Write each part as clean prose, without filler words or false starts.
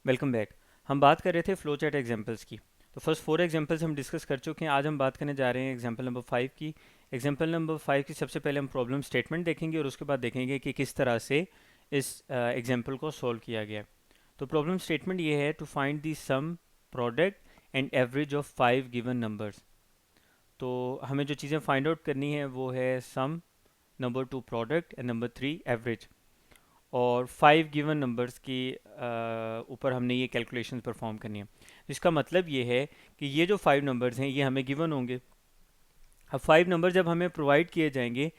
Welcome back. हम बात कर रहे थे फ्लो चार्ट एग्जांपल्स की। तो फर्स्ट 4 एग्जांपल्स हम डिस्कस कर चुके हैं। आज हम बात करने जा रहे हैं एग्जांपल नंबर 5 की। एग्जांपल नंबर 5 की सबसे पहले हम प्रॉब्लम स्टेटमेंट देखेंगे और उसके बाद देखेंगे कि किस तरह से इस एग्जांपल को सॉल्व किया गया है। तो प्रॉब्लम स्टेटमेंट ये है to find the sum, product and average of 5 given numbers. तो हमें जो चीज़ें फाइंड आउट करनी है वो है sum, number 2 product and number 3 average. और 5 गिवन नंबर्स की ऊपर हमने ये कैलकुलेशन परफॉर्म करनी है। इसका मतलब ये है कि ये जो 5 नंबर्स हैं ये हमें गिवन होंगे। अब 5 नंबर जब हमें प्रोवाइड किए जाएंगे,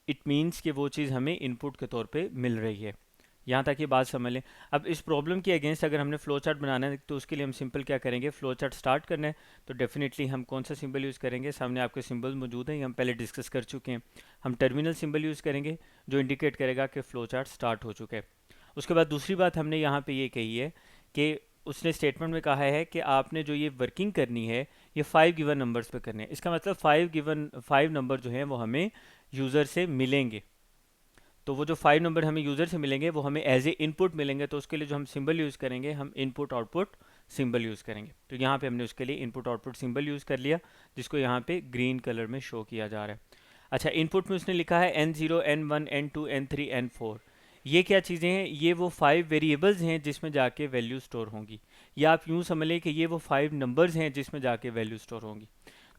इट मीन्स कि वो चीज़ हमें इनपुट के तौर पे मिल रही है। यहाँ तक ये बात समझ लें। अब इस प्रॉब्लम के अगेंस्ट अगर हमने फ्लो चार्ट बनाना है तो उसके लिए हम सिंपल क्या करेंगे, फ्लो चार्ट स्टार्ट करना है तो डेफिनेटली हम कौन सा सिंबल यूज़ करेंगे। सामने आपके सिंबल मौजूद हैं, ये हम पहले डिस्कस कर चुके हैं। हम टर्मिनल सिंबल यूज़ करेंगे जो इंडिकेट करेगा कि फ्लो चार्ट स्टार्ट हो चुका है। उसके बाद दूसरी बात हमने यहाँ पे ये कही है कि उसने स्टेटमेंट में कहा है कि आपने जो ये वर्किंग करनी है ये 5 गिवन नंबर्स पे करने हैं। इसका मतलब 5 नंबर जो हैं वो हमें यूज़र से मिलेंगे। तो वो जो 5 नंबर हमें यूज़र से मिलेंगे वो हमें एज ए इनपुट मिलेंगे। तो उसके लिए जो हम सिंबल यूज़ करेंगे, हम इनपुट आउटपुट सिंबल यूज़ करेंगे। तो यहाँ पे हमने उसके लिए इनपुट आउटपुट सिंबल यूज़ कर लिया, जिसको यहाँ पे ग्रीन कलर में शो किया जा रहा है। अच्छा, इनपुट में उसने लिखा है N0, N1, N2, N3, N4। ये क्या चीज़ें हैं? ये वो 5 वेरिएबल्स हैं जिसमें जाके वैल्यू स्टोर होंगी। या आप यूँ समझ लें कि ये वो 5 नंबर्स हैं जिसमें जाके वैल्यू स्टोर होंगी।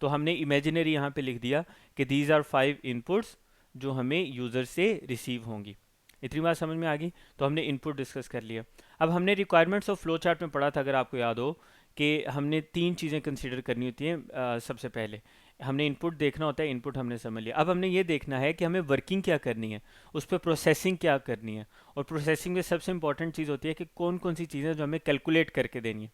तो हमने इमेजिनरी यहाँ पे लिख दिया कि दीज आर 5 इनपुट्स जो हमें यूज़र से रिसीव होंगी। इतनी बात समझ में आ गई। तो हमने इनपुट डिस्कस कर लिया। अब हमने रिक्वायरमेंट्स ऑफ फ्लो चार्ट में पढ़ा था, अगर आपको याद हो, कि हमने 3 चीज़ें कंसीडर करनी होती हैं। सबसे पहले हमने इनपुट देखना होता है, इनपुट हमने समझ लिया। अब हमने ये देखना है कि हमें वर्किंग क्या करनी है, उस पर प्रोसेसिंग क्या करनी है। और प्रोसेसिंग में सबसे इंपॉर्टेंट चीज़ होती है कि कौन कौन सी चीज़ें जो हमें कैलकुलेट करके देनी है।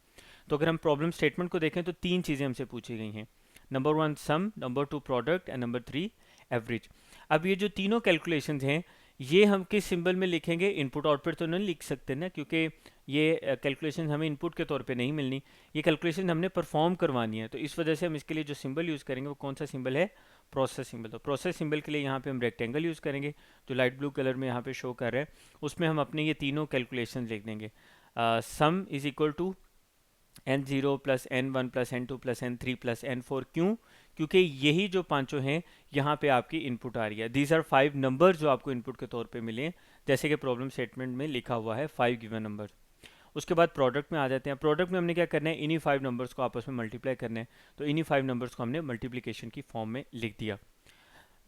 तो अगर हम प्रॉब्लम स्टेटमेंट को देखें तो 3 चीज़ें हमसे पूछी गई हैं। Number 1 sum, number 2 product and number 3 average. अब ये जो तीनों कैलकुलेशंस हैं ये हम किस सिंबल में लिखेंगे? इनपुट आउटपुट तो नहीं लिख सकते ना, क्योंकि ये कैलकुलेशन हमें इनपुट के तौर पे नहीं मिलनी। ये कैलकुलेशन हमने परफॉर्म करवानी है, तो इस वजह से हम इसके लिए जो सिंबल यूज़ करेंगे वो कौन सा सिंबल है? Process symbol. तो प्रोसेस सिंबल के लिए यहाँ पे हम रेक्टेंगल यूज़ करेंगे, जो लाइट ब्लू कलर में यहाँ पे शो कर रहा है। उसमें हम अपने ये तीनों कैलकुलेशन लिख देंगे। Sum is equal to N0 plus N1 plus N2 plus N3 plus N4। क्यों? क्योंकि यही जो पांचों हैं यहाँ पे आपकी इनपुट आ रही है। दीज आर 5 नंबर जो आपको इनपुट के तौर पे मिले, जैसे कि प्रॉब्लम स्टेटमेंट में लिखा हुआ है 5 गिवन नंबर। उसके बाद प्रोडक्ट में आ जाते हैं। प्रोडक्ट में हमने क्या करना है? इन्हीं 5 नंबर्स को आपस में मल्टीप्लाई करना है। तो इन्हीं 5 नंबर्स को हमने मल्टीप्लिकेशन की फॉर्म में लिख दिया।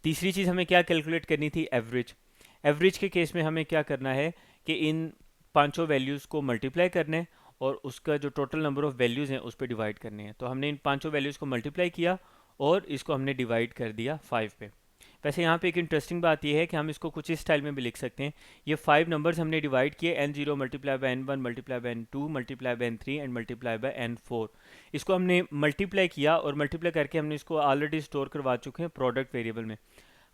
तीसरी चीज़ हमें क्या कैलकुलेट करनी थी? एवरेज। एवरेज के केस में हमें क्या करना है कि इन पांचों वैल्यूज़ को मल्टीप्लाई करना है और उसका जो टोटल नंबर ऑफ वैल्यूज़ हैं उस पर डिवाइड करने हैं। तो हमने इन पांचों वैल्यूज़ को मल्टीप्लाई किया और इसको हमने डिवाइड कर दिया 5 पे। वैसे यहाँ पे एक इंटरेस्टिंग बात यह है कि हम इसको कुछ इस स्टाइल में भी लिख सकते हैं। ये 5 नंबर्स हमने डिवाइड किए, N0 multiply by N1 multiply by N2 multiply by N3 and multiply by N4। इसको हमने मल्टीप्लाई किया और मल्टीप्लाई करके हमने इसको ऑलरेडी स्टोर करवा चुके हैं प्रोडक्ट वेरिएबल में।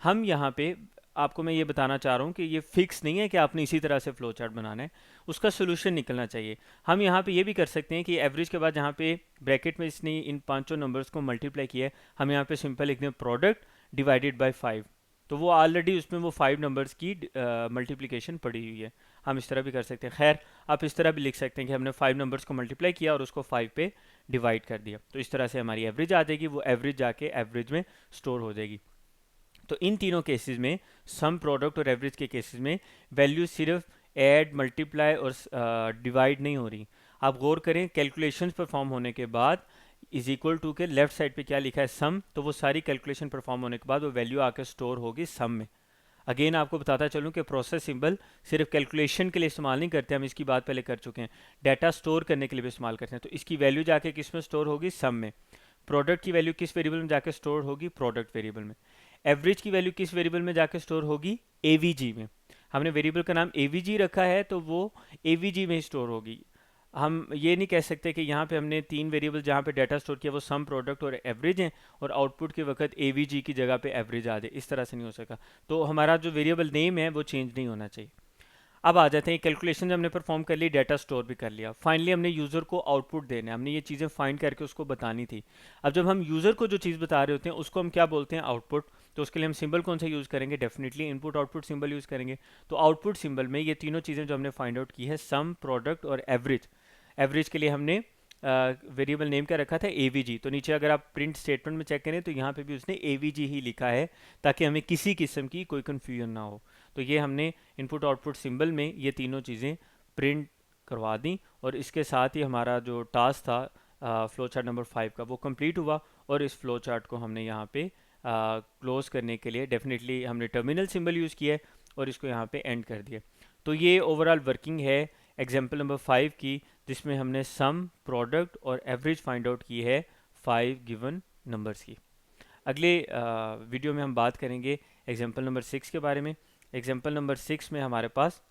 हम यहाँ पे आपको मैं ये बताना चाह रहा हूँ कि ये फिक्स नहीं है कि आपने इसी तरह से फ्लो चार्ट बनाना है, उसका सोल्यूशन निकलना चाहिए। हम यहाँ पे ये भी कर सकते हैं कि एवरेज के बाद जहाँ पे ब्रैकेट में इसने इन पांचों नंबर्स को मल्टीप्लाई किया है, हम यहाँ पे सिंपल लिख दें प्रोडक्ट डिवाइडेड बाय 5। तो वो ऑलरेडी उसमें वो 5 नंबर्स की मल्टीप्लिकेशन पड़ी हुई है। हम इस तरह भी कर सकते हैं। खैर, आप इस तरह भी लिख सकते हैं कि हमने 5 नंबर्स को मल्टीप्लाई किया और उसको 5 पे डिवाइड कर दिया। तो इस तरह से हमारी एवरेज आ जाएगी, वो एवरेज जाके एवरेज में स्टोर हो जाएगी। तो इन तीनों केसेस में, सम, प्रोडक्ट और एवरेज के केसेस में, वैल्यू सिर्फ ऐड, मल्टीप्लाई और डिवाइड नहीं हो रही। आप गौर करें, कैलकुलेशंस परफॉर्म होने के बाद इज इक्वल टू के लेफ्ट साइड पे क्या लिखा है? सम। तो वो सारी कैलकुलेशन परफॉर्म होने के बाद वो वैल्यू आकर स्टोर होगी सम में। अगेन आपको बताता चलूँ कि प्रोसेस सिंबल सिर्फ कैलकुलेशन के लिए इस्तेमाल नहीं करते, हम इसकी बात पहले कर चुके हैं, डाटा स्टोर करने के लिए भी इस्तेमाल करते हैं। तो इसकी वैल्यू जाके किस में स्टोर होगी? सम में। प्रोडक्ट की वैल्यू किस वेरिएबल में जाके स्टोर होगी? प्रोडक्ट वेरिएबल में। एवरेज की वैल्यू किस वेरिएबल में जाके स्टोर होगी? एवीजी में। हमने वेरिएबल का नाम एवीजी रखा है तो वो एवीजी में स्टोर होगी। हम ये नहीं कह सकते कि यहाँ पे हमने 3 वेरिएबल जहाँ पे डाटा स्टोर किया वो सम, प्रोडक्ट और एवरेज हैं और आउटपुट के वक्त एवीजी की जगह पे एवरेज आ जाए, इस तरह से नहीं हो सका। तो हमारा जो वेरिएबल नेम है वो चेंज नहीं होना चाहिए। अब आ जाते हैं, कैलकुलेशन हमने परफॉर्म कर ली, डाटा स्टोर भी कर लिया। फाइनली हमने यूज़र को आउटपुट देना है, हमने ये चीज़ें फाइंड करके उसको बतानी थी। अब जब हम यूज़र को जो चीज़ बता रहे होते हैं उसको हम क्या बोलते हैं? आउटपुट। तो उसके लिए हम सिंबल कौन सा यूज़ करेंगे? Definitely input output symbol use करेंगे। तो आउटपुट सिंबल में ये तीनों चीज़ें जो हमने फाइंड आउट की है, सम, प्रोडक्ट और एवरेज, एवरेज के लिए हमने वेरिएबल नेम क्या रखा था, AVG। तो नीचे अगर आप प्रिंट स्टेटमेंट में चेक करें तो यहाँ पे भी उसने AVG ही लिखा है, ताकि हमें किसी किस्म की कोई कन्फ्यूजन ना हो। तो ये हमने इनपुट आउटपुट सिंबल में ये तीनों चीज़ें प्रिंट करवा दी, और इसके साथ ही हमारा जो टास्क था फ्लो चार्ट नंबर 5 का वो कंप्लीट हुआ। और इस फ्लो चार्ट को हमने यहाँ पे क्लोज करने के लिए डेफिनेटली हमने टर्मिनल सिंबल यूज़ किया है और इसको यहाँ पे एंड कर दिया। तो ये ओवरऑल वर्किंग है एग्जाम्पल नंबर 5 की, जिसमें हमने सम, प्रोडक्ट और एवरेज फाइंड आउट की है 5 गिवन नंबर्स की। अगले वीडियो में हम बात करेंगे एग्जाम्पल नंबर 6 के बारे में। एग्जाम्पल नंबर 6 में हमारे पास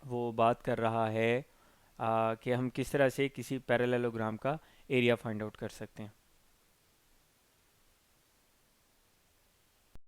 वो बात कर रहा है कि हम किस तरह से किसी पैरेललोग्राम का एरिया फाइंड आउट कर सकते हैं।